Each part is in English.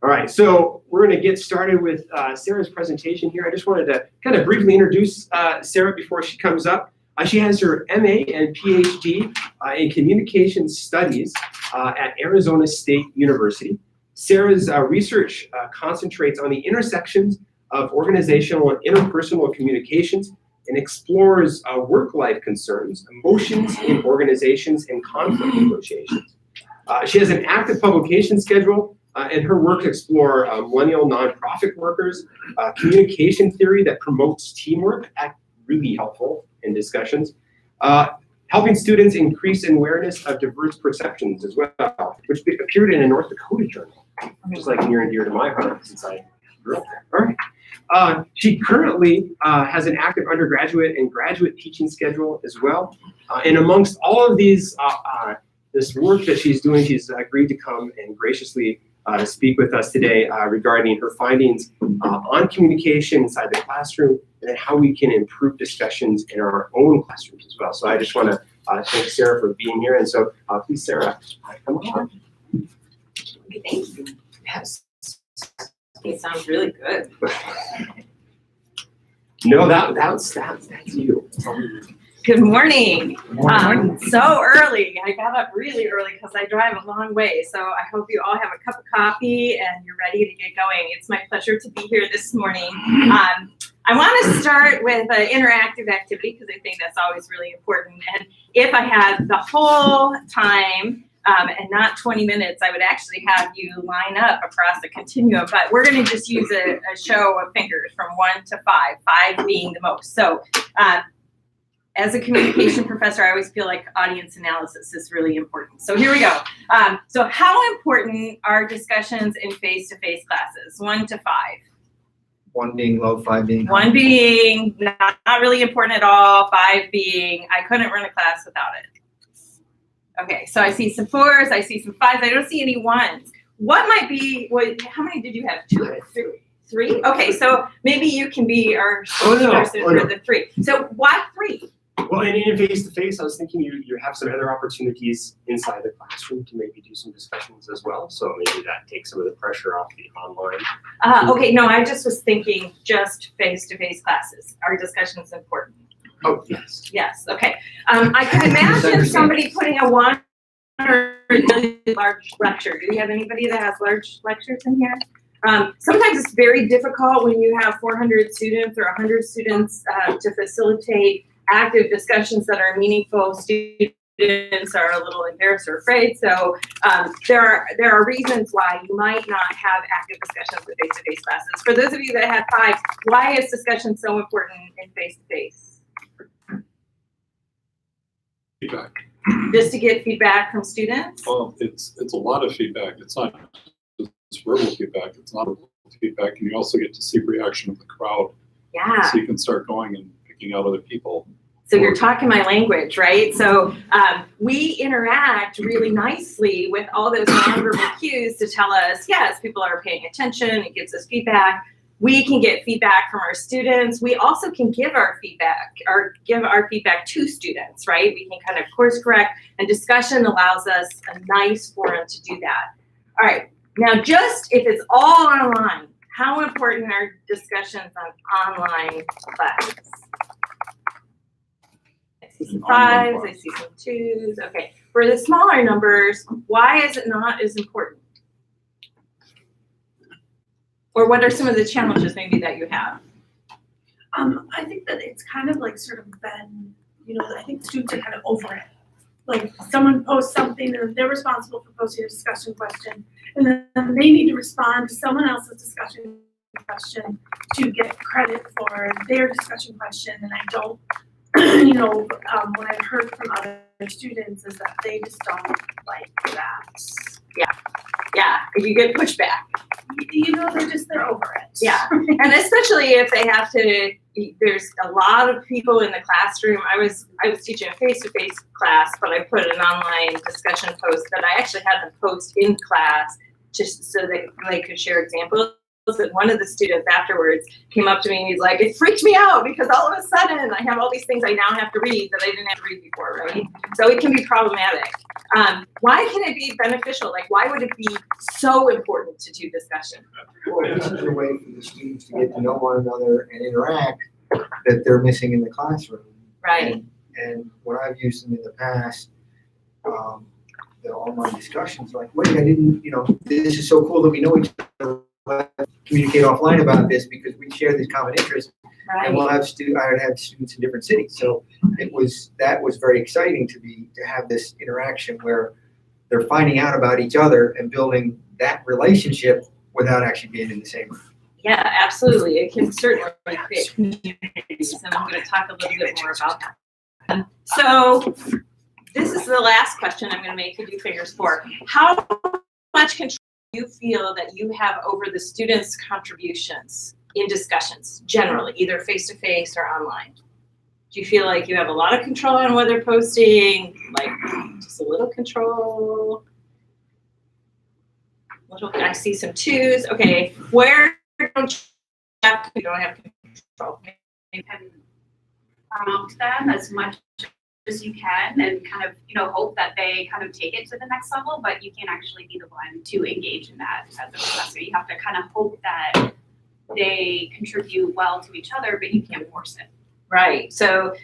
All right, so we're going to get started with Sarah's presentation here. I just wanted to kind of briefly introduce Sarah before she comes up. She has her MA and PhD in Communication Studies at Arizona State University. Sarah's research concentrates on the intersections of organizational and interpersonal communications and explores work-life concerns, emotions in organizations, and conflict negotiations. She has an active publication schedule, and her work explore millennial nonprofit workers, communication theory that promotes teamwork, really helpful in discussions, helping students increase awareness of diverse perceptions as well, which appeared in a North Dakota journal, which is like near and dear to my heart since I grew up there. All right. She currently has an active undergraduate and graduate teaching schedule as well. And amongst all of these, this work that she's doing, she's agreed to come and graciously speak with us today regarding her findings on communication inside the classroom and then how we can improve discussions in our own classrooms as well. So I just want to thank Sarah for being here. And so please, Sarah, come on. Okay, thank you. Yes. It sounds really good. No, that's you. Good morning. So early. I got up really early because I drive a long way. So I hope you all have a cup of coffee and you're ready to get going. It's my pleasure to be here this morning. I want to start with an interactive activity because I think that's always really important. And if I had the whole time and not 20 minutes, I would actually have you line up across the continuum. But we're going to just use a show of fingers from 1 to 5, 5 being the most. So as a communication professor, I always feel like audience analysis is really important. So here we go. So how important are discussions in face-to-face classes? 1 to 5. 1 being low, 5 being high. 1 being not really important at all, 5 being I couldn't run a class without it. Okay, so I see some 4s, I see some 5s, I don't see any 1s. What might be, how many did you have? 2 or 3? Okay, so maybe you can be our person for the 3. So why 3? Well, and in face-to-face, I was thinking you have some other opportunities inside the classroom to maybe do some discussions as well. So maybe that takes some of the pressure off the online. Okay, no, I just was thinking just face-to-face classes. Are discussions important? Oh, yes. Yes, okay. I can imagine somebody putting a 1 or large lecture. Do we have anybody that has large lectures in here? Sometimes it's very difficult when you have 400 students or 100 students to facilitate active discussions that are meaningful. Students are a little embarrassed or afraid. So there are reasons why you might not have active discussions with face-to-face classes. For those of you that have 5, why is discussion so important in face-to-face? Feedback. Just to get feedback from students? Well, it's a lot of feedback. It's not just verbal feedback. It's not verbal feedback, and you also get to see reaction of the crowd. Yeah. So you can start going and picking out other people. So you're talking my language, right? So we interact really nicely with all those nonverbal cues to tell us, yes, people are paying attention. It gives us feedback. We can get feedback from our students. We also can give our feedback to students, right? We can kind of course correct, and discussion allows us a nice forum to do that. All right, now just if it's all online, how important are discussions on online classes? I see some 5s, I see some 2s. Okay, for the smaller numbers, why is it not as important? Or what are some of the challenges maybe that you have? I think that it's kind of like sort of been, I think students are kind of over it. Like someone posts something and they're responsible for posting a discussion question, and then they need to respond to someone else's discussion question to get credit for their discussion question. And I don't, what I've heard from other students is that they just don't like that. Yeah, you get pushback. They're over it. Yeah, and especially if they have to, there's a lot of people in the classroom. I was teaching a face-to-face class, but I put an online discussion post that I actually had them post in class just so that they could share examples And one of the students afterwards came up to me and he's like, it freaked me out because all of a sudden I have all these things I now have to read that I didn't have to read before, right? So it can be problematic. Why can it be beneficial? Like, why would it be so important to do discussion? Well, this is a way for the students to get to know one another and interact that they're missing in the classroom. Right. And when I've used them in the past, the online discussions, like, wait, I didn't, this is so cool that we know each other. Let's communicate offline about this because we share this common interest. Right. And I would have students in different cities. So that was very exciting to have this interaction where they're finding out about each other and building that relationship without actually being in the same room. Yeah, absolutely. It can certainly create communities, and I'm going to talk a little bit more about that. So this is the last question I'm going to make you do fingers for. How much control do you feel that you have over the students' contributions in discussions, generally, either face-to-face or online? Do you feel like you have a lot of control on what they're posting, like just a little control? I see some twos. Okay, where don't you don't have control? You can prompt them as much as you can and kind of, hope that they kind of take it to the next level, but you can't actually be the one to engage in that as a professor. You have to kind of hope that they contribute well to each other, but you can't force it. Right. So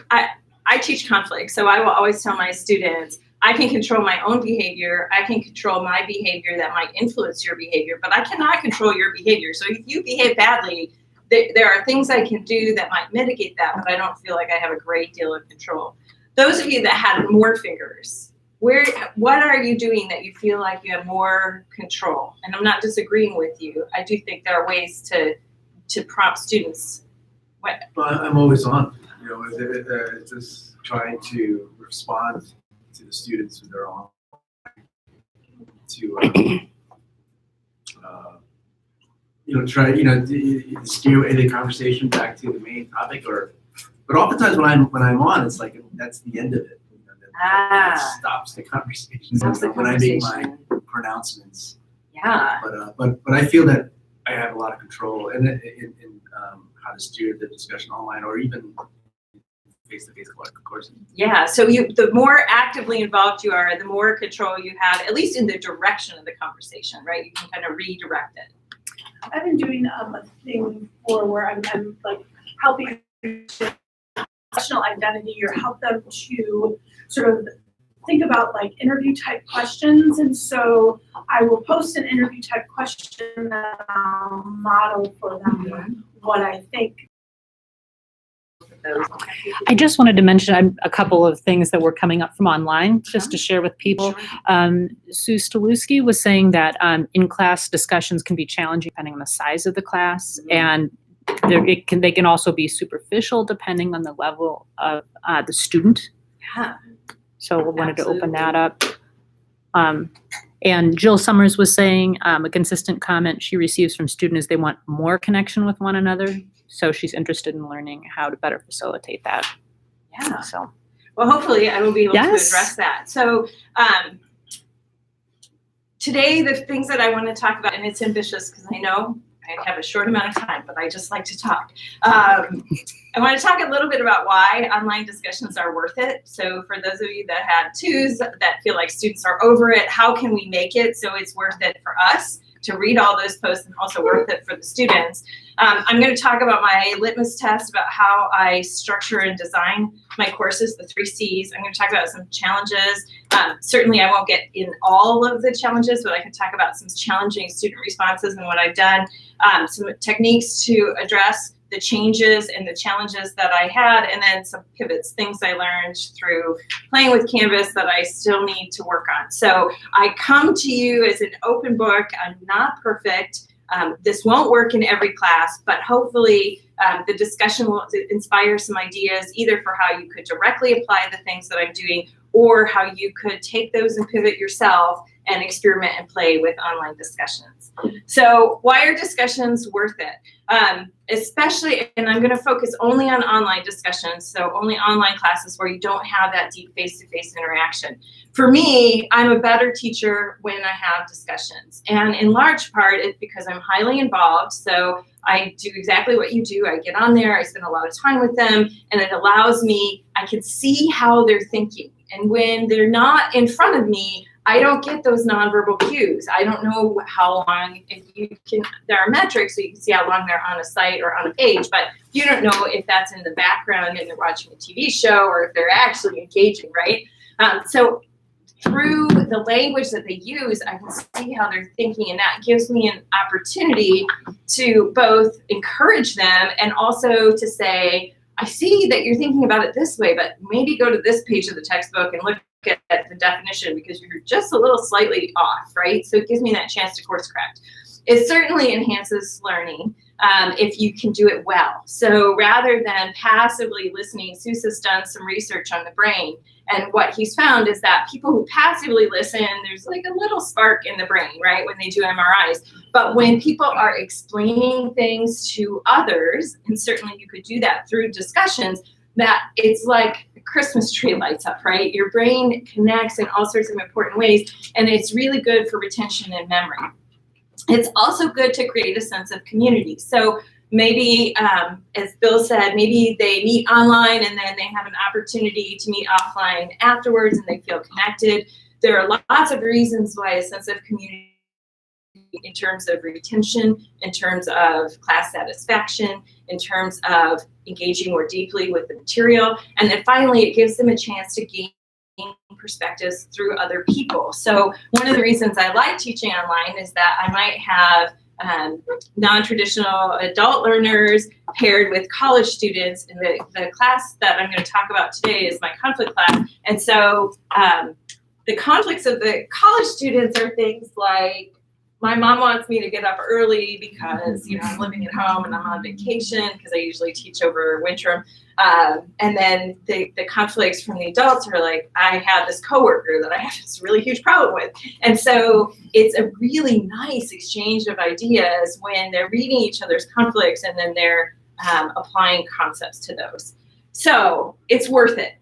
I teach conflict, so I will always tell my students, I can control my own behavior. I can control my behavior that might influence your behavior, but I cannot control your behavior. So if you behave badly, there are things I can do that might mitigate that, but I don't feel like I have a great deal of control. Those of you that had more fingers, what are you doing that you feel like you have more control? And I'm not disagreeing with you. I do think there are ways to prompt students. But I'm always on, just trying to respond to the students when they're on, to try to steer the conversation back to the main topic, but oftentimes when I'm on, it's like that's the end of it. That stops the conversation. When I make my pronouncements. Yeah. But I feel that I have a lot of control in how to steer the discussion online or even face-to-face courses. Yeah, so the more actively involved you are, the more control you have, at least in the direction of the conversation, right? You can kind of redirect it. I've been doing a thing where I'm like helping professional identity or help them to sort of think about like interview type questions. And so I will post an interview type question that I'll model for them what I think. I just wanted to mention a couple of things that were coming up from online, just to share with people. Sue Stoluski was saying that in-class discussions can be challenging depending on the size of the class, and they can also be superficial depending on the level of the student. Yeah. So we wanted to open that up. And Jill Summers was saying a consistent comment she receives from students is they want more connection with one another. So she's interested in learning how to better facilitate that. Yeah. So, well, hopefully I will be able to Yes. address that. So today, the things that I want to talk about, and it's ambitious because I know I have a short amount of time, but I just like to talk. I want to talk a little bit about why online discussions are worth it. So for those of you that had twos that feel like students are over it, how can we make it so it's worth it for us to read all those posts and also worth it for the students? I'm going to talk about my litmus test about how I structure and design my courses, the 3 C's. I'm going to talk about some challenges. Certainly I won't get in all of the challenges, but I can talk about some challenging student responses and what I've done, some techniques to address the changes and the challenges that I had, and then some pivots, things I learned through playing with Canvas that I still need to work on. So I come to you as an open book. I'm not perfect. This won't work in every class, but hopefully the discussion will inspire some ideas either for how you could directly apply the things that I'm doing or how you could take those and pivot yourself and experiment and play with online discussions. So why are discussions worth it? Especially, and I'm going to focus only on online discussions, so only online classes where you don't have that deep face-to-face interaction. For me, I'm a better teacher when I have discussions, and in large part it's because I'm highly involved. So I do exactly what you do. I get on there, I spend a lot of time with them, and it allows me, I can see how they're thinking. And when they're not in front of me, I don't get those nonverbal cues. I don't know how long, if you can, there are metrics so you can see how long they're on a site or on a page, but you don't know if that's in the background and they're watching a TV show or if they're actually engaging, right? So through the language that they use, I can see how they're thinking, and that gives me an opportunity to both encourage them and also to say, I see that you're thinking about it this way, but maybe go to this page of the textbook and look at the definition because you're just a little slightly off, right? So it gives me that chance to course correct. It certainly enhances learning if you can do it well. So rather than passively listening, Seuss has done some research on the brain, and what he's found is that people who passively listen, there's like a little spark in the brain, right, when they do MRIs. But when people are explaining things to others, and certainly you could do that through discussions, that it's like the Christmas tree lights up, right? Your brain connects in all sorts of important ways, and it's really good for retention and memory. It's also good to create a sense of community. So maybe, as Bill said, maybe they meet online and then they have an opportunity to meet offline afterwards and they feel connected. There are lots of reasons why a sense of community, in terms of retention, in terms of class satisfaction, in terms of engaging more deeply with the material. And then finally, it gives them a chance to gain perspectives through other people. So one of the reasons I like teaching online is that I might have non-traditional adult learners paired with college students. And the class that I'm going to talk about today is my conflict class. And so the conflicts of the college students are things like, my mom wants me to get up early because, you know, I'm living at home and I'm on vacation because I usually teach over winter. And then the conflicts from the adults are like, I have this coworker that I have this really huge problem with. And so it's a really nice exchange of ideas when they're reading each other's conflicts and then they're applying concepts to those. So it's worth it.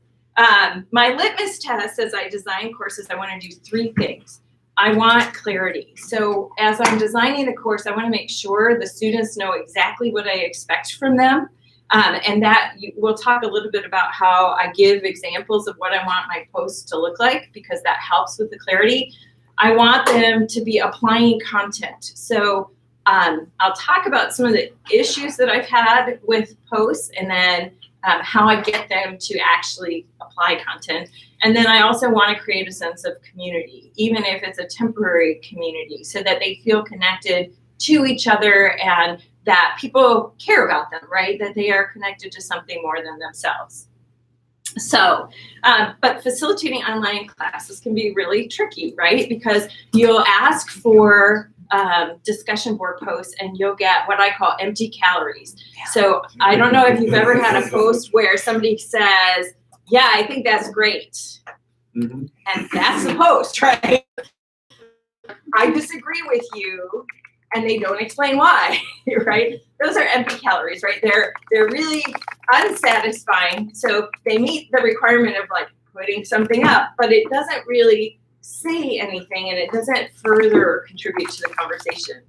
My litmus test as I design courses, I want to do three things. I want clarity. So as I'm designing a course, I want to make sure the students know exactly what I expect from them. And that we'll talk a little bit about how I give examples of what I want my posts to look like, because that helps with the clarity. I want them to be applying content. So I'll talk about some of the issues that I've had with posts and then how I get them to actually apply content. And then I also want to create a sense of community, even if it's a temporary community, so that they feel connected to each other and that people care about them, right? That they are connected to something more than themselves. So, but facilitating online classes can be really tricky, right? Because you'll ask for discussion board posts and you'll get what I call empty calories. So I don't know if you've ever had a post where somebody says, yeah, I think that's great. Mm-hmm. And that's the post, right? I disagree with you. And they don't explain why, right? Those are empty calories, right? They're really unsatisfying. So they meet the requirement of like putting something up, but it doesn't really say anything and it doesn't further contribute to the conversation.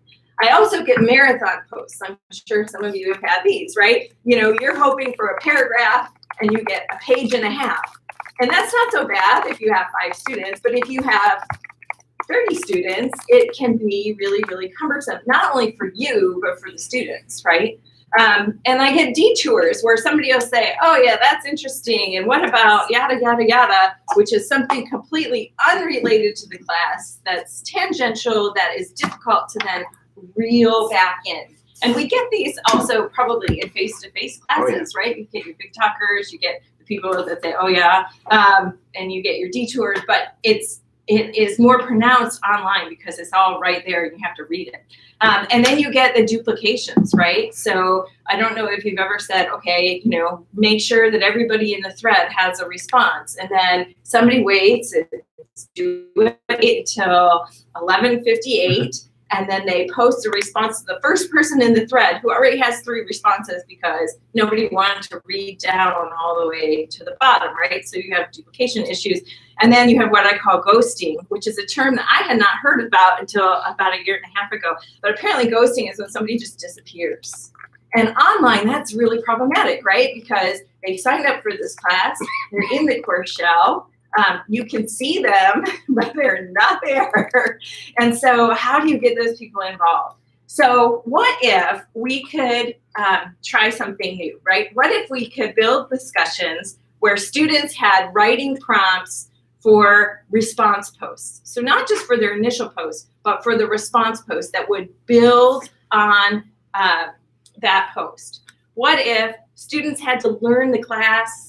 I also get marathon posts. I'm sure some of you have had these, right? You know, you're hoping for a paragraph and you get a page and a half. And that's not so bad if you have 5 students, but if you have 30 students, it can be really, really cumbersome, not only for you, but for the students, right? And I get detours where somebody will say, oh yeah, that's interesting. And what about yada, yada, yada, which is something completely unrelated to the class, that's tangential, that is difficult to then reel back in. And we get these also probably in face-to-face classes, right? You get your big talkers, you get the people that say, oh yeah, and you get your detours, but it's it is more pronounced online because it's all right there and you have to read it. And then you get the duplications, right? So I don't know if you've ever said, okay, make sure that everybody in the thread has a response, and then somebody waits and do it till 11:58, and then they post a response to the first person in the thread who already has 3 responses because nobody wanted to read down all the way to the bottom, right? So you have duplication issues. And then you have what I call ghosting, which is a term that I had not heard about until about a year and a half ago. But apparently ghosting is when somebody just disappears. And online, that's really problematic, right? Because they signed up for this class, they're in the course shell, you can see them, but they're not there. And so how do you get those people involved? So what if we could try something new, right? What if we could build discussions where students had writing prompts for response posts? So not just for their initial post, but for the response post that would build on that post. What if students had to learn the class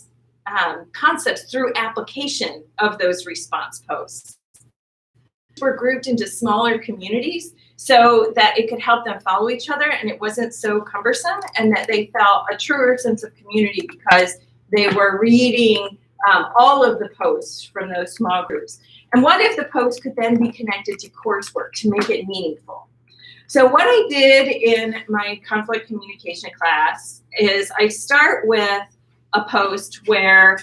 concepts through application of those response posts? We're grouped into smaller communities so that it could help them follow each other and it wasn't so cumbersome, and that they felt a truer sense of community because they were reading all of the posts from those small groups. And what if the post could then be connected to coursework to make it meaningful? So what I did in my conflict communication class is I start with a post where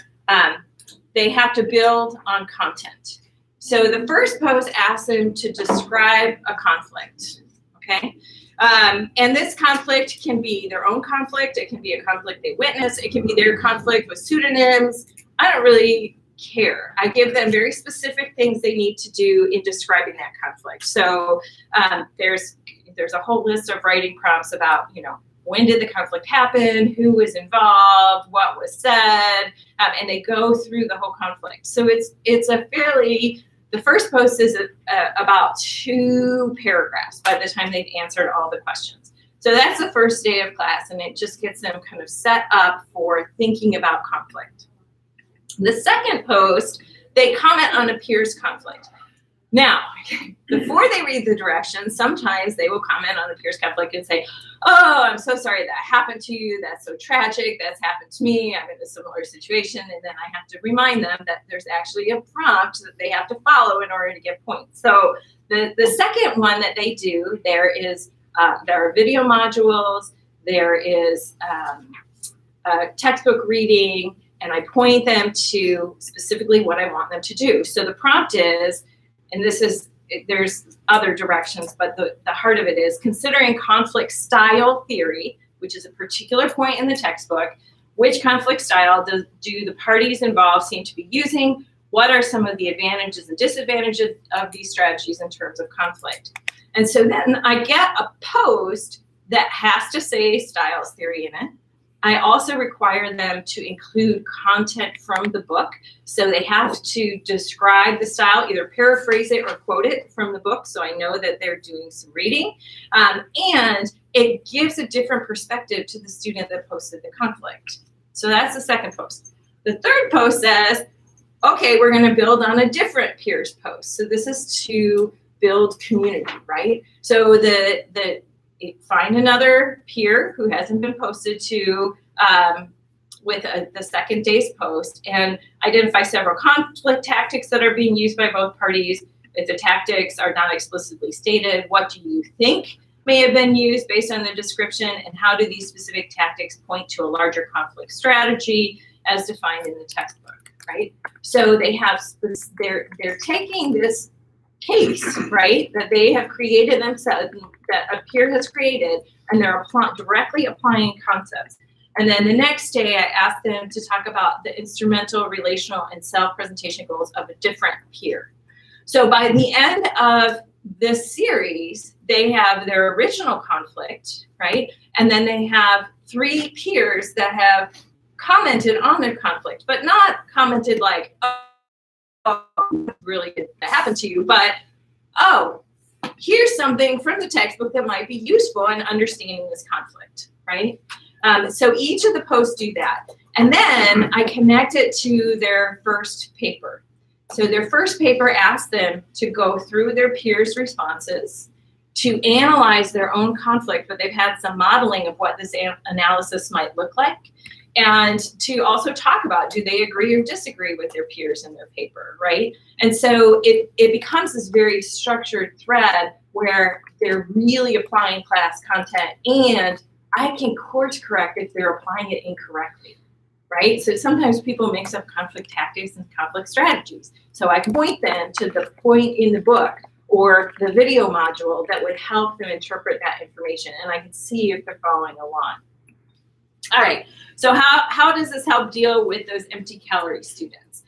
they have to build on content. So the first post asks them to describe a conflict, okay? And this conflict can be their own conflict, it can be a conflict they witness, it can be their conflict with pseudonyms. I don't really care. I give them very specific things they need to do in describing that conflict. So there's a whole list of writing prompts about, when did the conflict happen, who was involved, what was said, and they go through the whole conflict. So it's a fairly, the first post is about 2 paragraphs by the time they've answered all the questions. So that's the first day of class, and it just gets them kind of set up for thinking about conflict. The second post, they comment on a peer's conflict. Now, before they read the directions, sometimes they will comment on the peer's conflict and say, oh, I'm so sorry that happened to you. That's so tragic. That's happened to me. I'm in a similar situation. And then I have to remind them that there's actually a prompt that they have to follow in order to get points. So the second one that they do, there are video modules, there is textbook reading, and I point them to specifically what I want them to do. So the prompt is, and there's other directions, but the heart of it is considering conflict style theory, which is a particular point in the textbook. Which conflict style do the parties involved seem to be using? What are some of the advantages and disadvantages of these strategies in terms of conflict? And so then I get a post that has to say styles theory in it. I also require them to include content from the book. So they have to describe the style, either paraphrase it or quote it from the book, so I know that they're doing some reading. And it gives a different perspective to the student that posted the conflict. So that's the second post. The third post says, okay, we're going to build on a different peer's post. So this is to build community, right? So find another peer who hasn't been posted to with the second day's post, and identify several conflict tactics that are being used by both parties. If the tactics are not explicitly stated, what do you think may have been used based on the description, and how do these specific tactics point to a larger conflict strategy as defined in the textbook, right? So they have, they're taking this case, right, that they have created themselves, that a peer has created, and they're directly applying concepts. And then the next day, I asked them to talk about the instrumental, relational, and self-presentation goals of a different peer. So by the end of this series, they have their original conflict, right? And then they have 3 peers that have commented on their conflict, but not commented like, oh, really good that happened to you, but, oh, here's something from the textbook that might be useful in understanding this conflict, right? So each of the posts do that. And then I connect it to their first paper. So their first paper asked them to go through their peers' responses, to analyze their own conflict, but they've had some modeling of what this analysis might look like, and to also talk about, do they agree or disagree with their peers in their paper, right? And so it becomes this very structured thread where they're really applying class content, and I can course correct if they're applying it incorrectly, right? So sometimes people mix up conflict tactics and conflict strategies. So I can point them to the point in the book or the video module that would help them interpret that information, and I can see if they're following along. All right, so how does this help deal with those empty calorie students?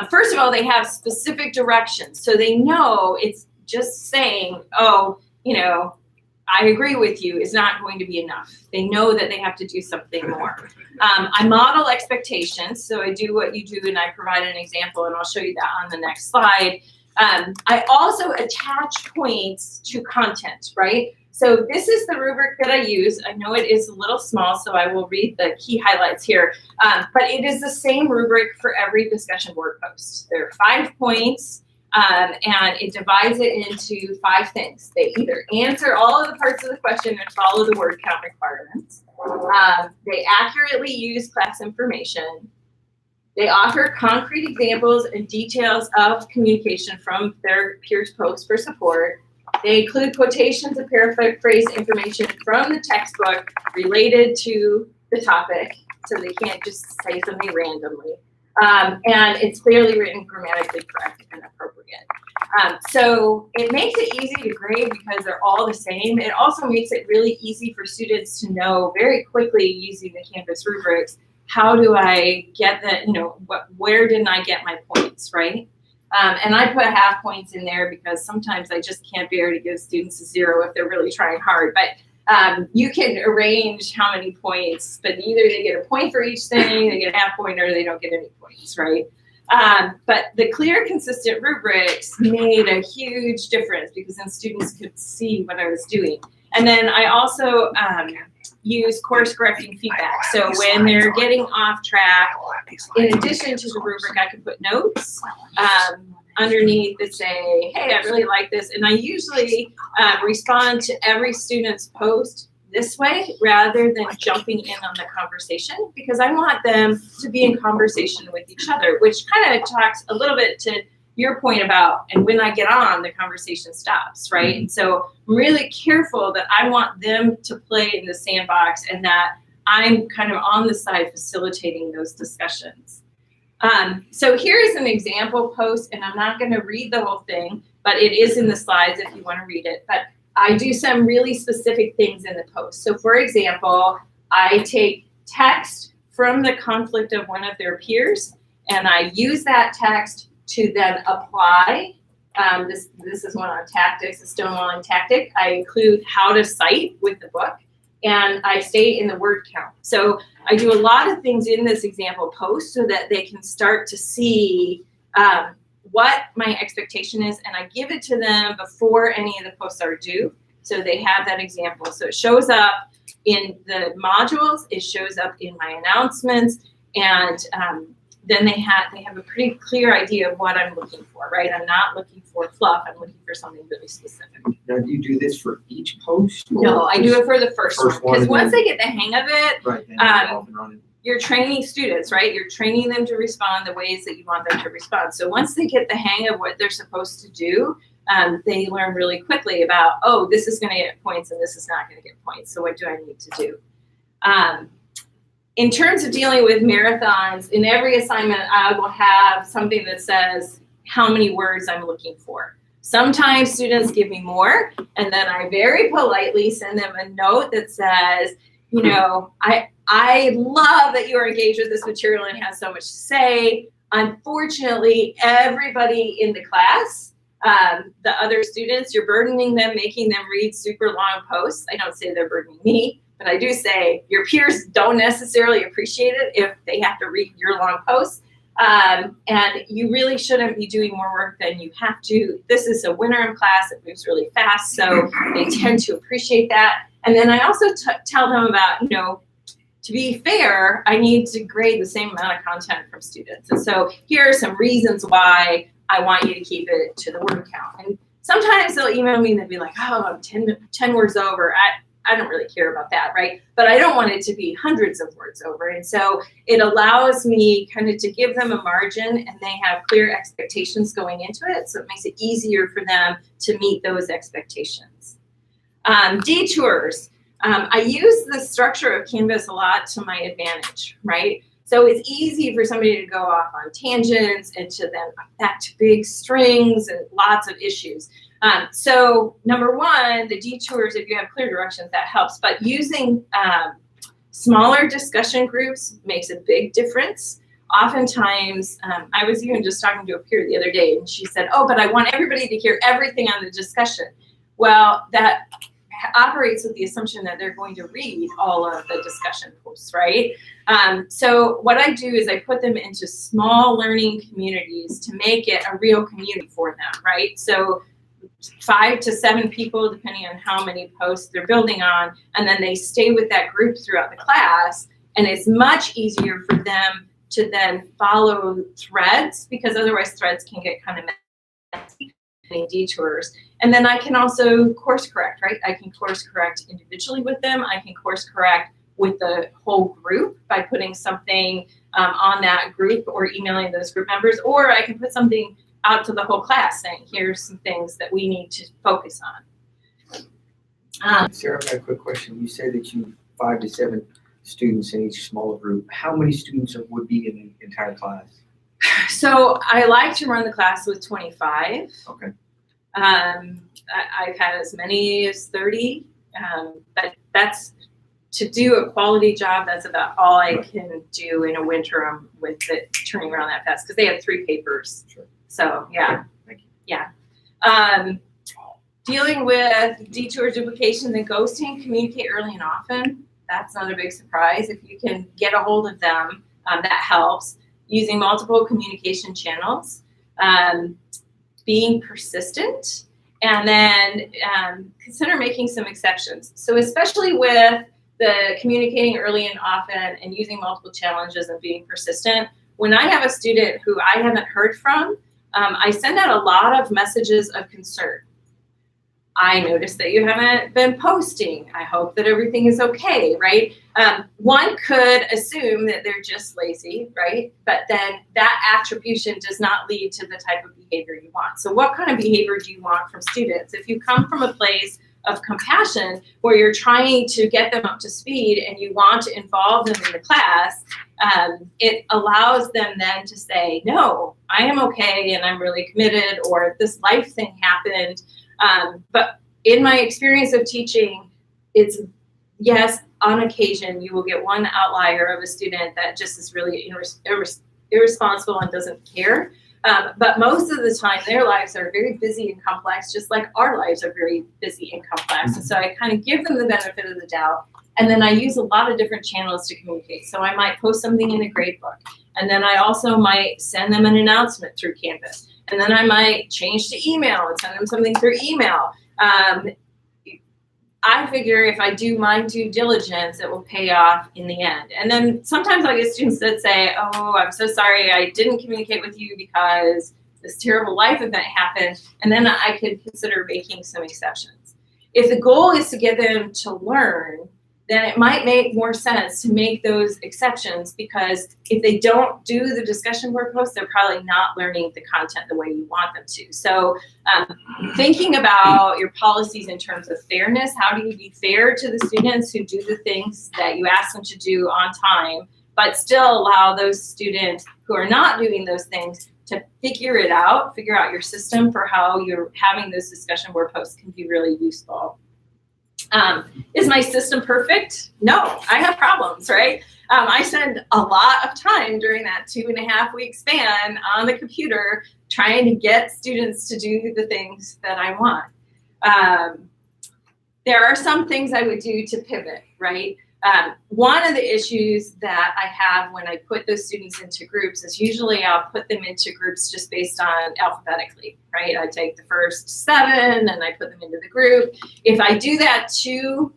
First of all, they have specific directions, so they know it's just saying, oh, you know, I agree with you is not going to be enough. They know that they have to do something more. I model expectations, so I do what you do and I provide an example, and I'll show you that on the next slide. I also attach points to content, right? So this is the rubric that I use. I know it is a little small, so I will read the key highlights here. But it is the same rubric for every discussion board post. There are 5 points, and it divides it into 5 things. They either answer all of the parts of the question and follow the word count requirements. They accurately use class information. They offer concrete examples and details of communication from their peers' posts for support. They include quotations and paraphrase information from the textbook related to the topic, so they can't just say something randomly. And it's clearly written, grammatically correct and appropriate. So it makes it easy to grade because they're all the same. It also makes it really easy for students to know very quickly using the Canvas rubrics, how do I get the, you know, where didn't I get my points, right? And I put half points in there because sometimes I just can't bear to give students a 0 if they're really trying hard. But you can arrange how many points, but either they get a point for each thing, they get a half point, or they don't get any points, right? But the clear, consistent rubrics made a huge difference because then students could see what I was doing. And then I also use course correcting feedback. So when they're getting off track, in addition to the rubric, I can put notes underneath that say, hey, I really like this. And I usually respond to every student's post this way rather than jumping in on the conversation, because I want them to be in conversation with each other, which kind of talks a little bit to your point about, and when I get on, the conversation stops, right? And so I'm really careful that I want them to play in the sandbox and that I'm kind of on the side facilitating those discussions. So here's an example post, and I'm not going to read the whole thing, but it is in the slides if you want to read it. But I do some really specific things in the post. So for example, I take text from the conflict of one of their peers, and I use that text to then apply. This is one on tactics, a stonewalling tactic. I include how to cite with the book, and I stay in the word count. So I do a lot of things in this example post so that they can start to see what my expectation is, and I give it to them before any of the posts are due, so they have that example. So it shows up in the modules, it shows up in my announcements, and then they have a pretty clear idea of what I'm looking for, right? I'm not looking for fluff, I'm looking for something really specific. Now, do you do this for each post? No, I do it for the first one, because and once then- they get the hang of it, Right, then it's off and running. you're training students, right? You're training them to respond the ways that you want them to respond. So once they get the hang of what they're supposed to do, they learn really quickly about, oh, this is going to get points and this is not going to get points. So what do I need to do? In terms of dealing with marathons, in every assignment, I will have something that says how many words I'm looking for. Sometimes students give me more, and then I very politely send them a note that says, you know, I love that you are engaged with this material and has so much to say. Unfortunately, everybody in the class, the other students, you're burdening them, making them read super long posts. I don't say they're burdening me, but I do say your peers don't necessarily appreciate it if they have to read your long posts. And you really shouldn't be doing more work than you have to. This is a winter class, it moves really fast, so they tend to appreciate that. And then I also tell them about, you know, to be fair, I need to grade the same amount of content from students. And so here are some reasons why I want you to keep it to the word count. And sometimes they'll email me and they'll be like, oh, I'm 10 words over. I don't really care about that, right? But I don't want it to be hundreds of words over. And so it allows me kind of to give them a margin, and they have clear expectations going into it. So it makes it easier for them to meet those expectations. Detours. I use the structure of Canvas a lot to my advantage, right? So it's easy for somebody to go off on tangents and to then back to big strings and lots of issues. So number one, the detours, if you have clear directions, that helps. But using smaller discussion groups makes a big difference. Oftentimes, I was even just talking to a peer the other day, and she said, oh, but I want everybody to hear everything on the discussion. Well, that operates with the assumption that they're going to read all of the discussion posts, right? So what I do is I put them into small learning communities to make it a real community for them, right? So 5 to 7 people, depending on how many posts they're building on, and then they stay with that group throughout the class, and it's much easier for them to then follow threads, because otherwise threads can get kind of messy, detours. And then I can also course correct, right? I can course correct individually with them. I can course correct with the whole group by putting something on that group or emailing those group members, or I can put something out to the whole class saying, here's some things that we need to focus on. Sarah, I've got a quick question. You said that you 5 to 7 students in each smaller group. How many students would be in the entire class? So I like to run the class with 25. Okay. I've had as many as 30, but that's to do a quality job. That's about all I can do in a winter with it turning around that fast, because they have 3 papers. Sure. So yeah. Thank you. Yeah. Dealing with detour, duplication, and ghosting, communicate early and often. That's not a big surprise. If you can get a hold of them, that helps. Using multiple communication channels, being persistent, and then consider making some exceptions. So especially with the communicating early and often and using multiple challenges and being persistent, when I have a student who I haven't heard from, I send out a lot of messages of concern. I noticed that you haven't been posting. I hope that everything is okay, right? One could assume that they're just lazy, right? But then that attribution does not lead to the type of behavior you want. So what kind of behavior do you want from students? If you come from a place of compassion where you're trying to get them up to speed and you want to involve them in the class, it allows them then to say, no, I am okay and I'm really committed, or this life thing happened. But in my experience of teaching, it's, yes, on occasion you will get one outlier of a student that just is really irresponsible and doesn't care. But most of the time their lives are very busy and complex, just like our lives are very busy and complex. And so I kind of give them the benefit of the doubt. And then I use a lot of different channels to communicate. So I might post something in a grade book. And then I also might send them an announcement through Canvas. And then I might change to email and send them something through email. I figure if I do my due diligence, it will pay off in the end. And then sometimes I get students that say, oh, I'm so sorry, I didn't communicate with you because this terrible life event happened. And then I could consider making some exceptions. If the goal is to get them to learn, then it might make more sense to make those exceptions, because if they don't do the discussion board post, they're probably not learning the content the way you want them to. So thinking about your policies in terms of fairness, how do you be fair to the students who do the things that you ask them to do on time, but still allow those students who are not doing those things to figure out your system for how you're having those discussion board posts can be really useful. Is my system perfect? No, I have problems, right? I spend a lot of time during that 2.5-week span on the computer trying to get students to do the things that I want. There are some things I would do to pivot, right? One of the issues that I have when I put those students into groups is usually I'll put them into groups just based on alphabetically, right? I take the first 7 and I put them into the group. If I do that too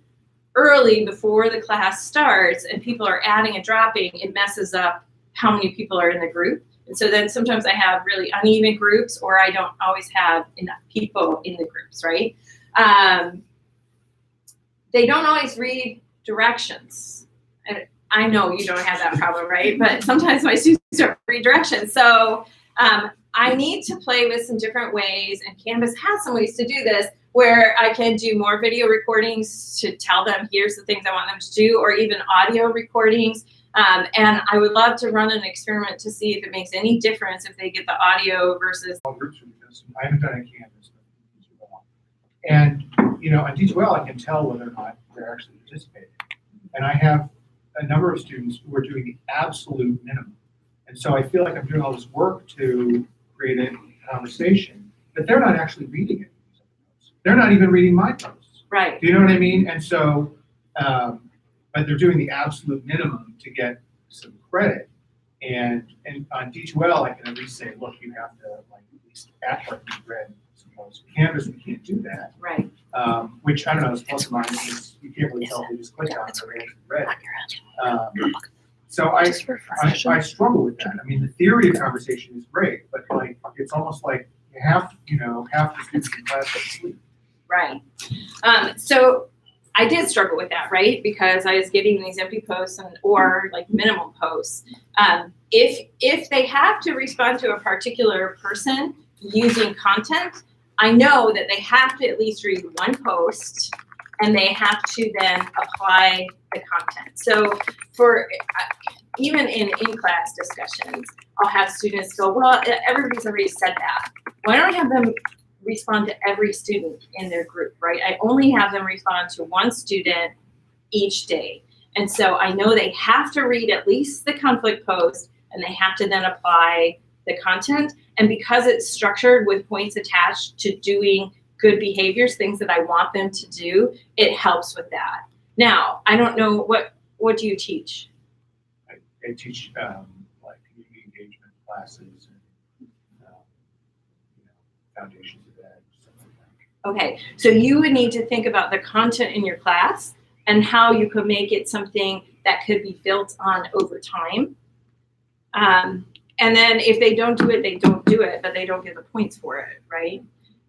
early before the class starts and people are adding and dropping, it messes up how many people are in the group. And so then sometimes I have really uneven groups, or I don't always have enough people in the groups, right? They don't always read directions. And I know you don't have that problem, right? But sometimes my students don't read directions. So I need to play with some different ways, and Canvas has some ways to do this, where I can do more video recordings to tell them, here's the things I want them to do, or even audio recordings. And I would love to run an experiment to see if it makes any difference if they get the audio versus. All groups with this. I haven't done a Canvas. And, you know, on D2L, I can tell whether or not they're actually participating. And I have a number of students who are doing the absolute minimum. And so I feel like I'm doing all this work to create a conversation, but they're not actually reading it. They're not even reading my posts. Right. Do you know what I mean? And so, but they're doing the absolute minimum to get some credit. And on D2L, I can at least say, look, you have to like at least act like you've read some posts. Canvas, we can't do that. Right. Which I don't know, is plus or minus. You can't really tell if they just click on it or they actually read it. So I struggle with that. I mean, the theory of conversation is great, but like it's almost like half the students in class are asleep. Right. So I did struggle with that, right? Because I was getting these empty posts or like minimal posts. If they have to respond to a particular person using content, I know that they have to at least read one post and they have to then apply the content. So for even in in-class discussions, I'll have students go, well, everybody's already said that. Why don't I have them respond to every student in their group, right? I only have them respond to one student each day. And so I know they have to read at least the conflict post and they have to then apply the content. And because it's structured with points attached to doing good behaviors, things that I want them to do, it helps with that. Now, I don't know, what do you teach? I teach like community engagement classes and foundations of ed, stuff like that. Okay, so you would need to think about the content in your class and how you could make it something that could be built on over time. And then if they don't do it, they don't do it, but they don't get the points for it, right?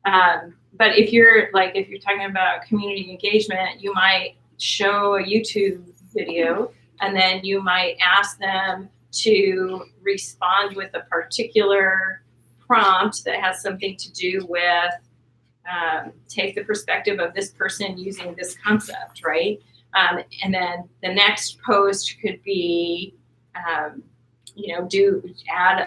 But if you're talking about community engagement, you might show a YouTube video and then you might ask them to respond with a particular prompt that has something to do with take the perspective of this person using this concept, right? And then the next post could be, add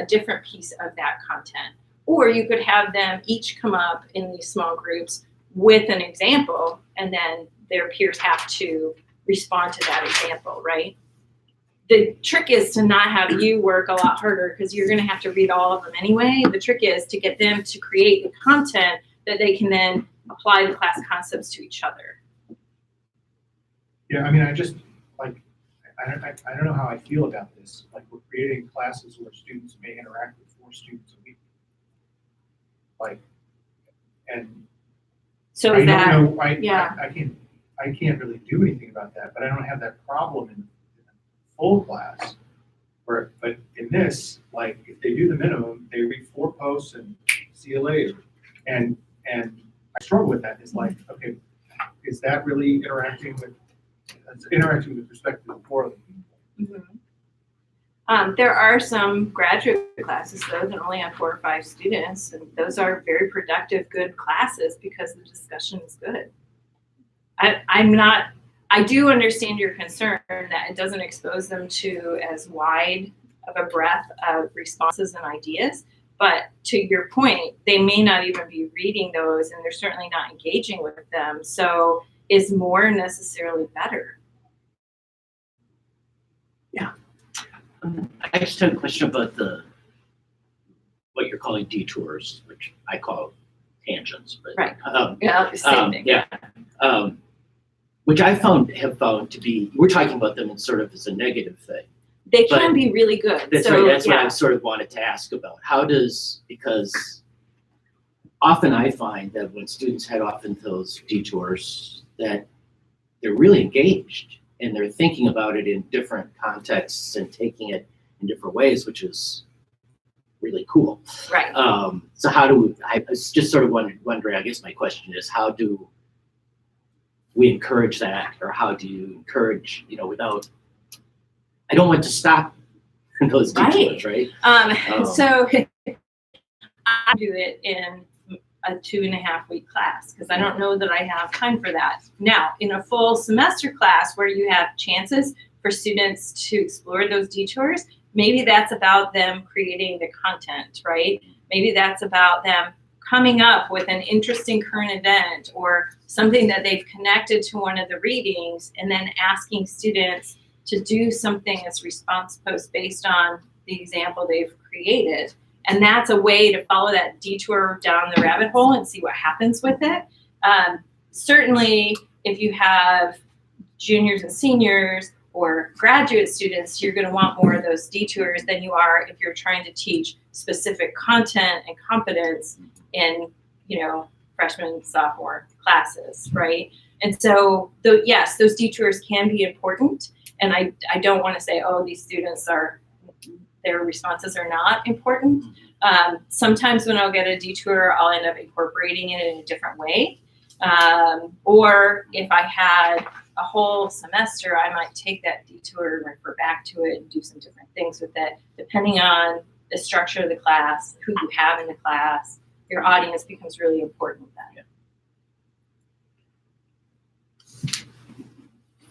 a different piece of that content. Or you could have them each come up in these small groups with an example, and then their peers have to respond to that example, right? The trick is to not have you work a lot harder because you're going to have to read all of them anyway. The trick is to get them to create the content that they can then apply the class concepts to each other. Yeah, I mean, I just like, I don't know how I feel about this. Like, we're creating classes where students may interact with 4 students a week. Like, and So I that, don't know, yeah. I can't really do anything about that, but I don't have that problem in full class. But in this, like, if they do the minimum, they read 4 posts and see you later. And I struggle with that. It's like, okay, is that really interacting with respect to the 4 other people? Mm-hmm. There are some graduate classes though that only have 4 or 5 students, and those are very productive, good classes because the discussion is good. I do understand your concern that it doesn't expose them to as wide of a breadth of responses and ideas, but to your point, they may not even be reading those and they're certainly not engaging with them. So is more necessarily better? I just have a question about what you're calling detours, which I call tangents, but Right. Same thing. yeah, which have found to be, we're talking about them in sort of as a negative thing. They But can be really good. That's So, right. That's what yeah. I sort of wanted to ask about. Because often I find that when students head off into those detours, that they're really engaged and they're thinking about it in different contexts and taking it in different ways, which is really cool. Right. So how do we, I was just sort of wondering, I guess my question is, how do we encourage that, or how do you encourage, without, I don't want to stop those detours, right? So I do it in a 2.5-week class because I don't know that I have time for that. Now, in a full semester class where you have chances for students to explore those detours, maybe that's about them creating the content, right? Maybe that's about them coming up with an interesting current event or something that they've connected to one of the readings, and then asking students to do something as response post based on the example they've created. And that's a way to follow that detour down the rabbit hole and see what happens with it. Certainly, if you have juniors and seniors or graduate students, you're going to want more of those detours than you are if you're trying to teach specific content and competence in, freshman, sophomore classes, right? And so, yes, those detours can be important. And I don't want to say, oh, these students their responses are not important. Sometimes when I'll get a detour, I'll end up incorporating it in a different way. Or if I had a whole semester, I might take that detour and refer back to it and do some different things with it, depending on the structure of the class, who you have in the class. Your audience becomes really important then.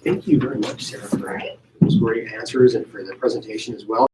Thank you very much, Sarah, for those great answers and for the presentation as well.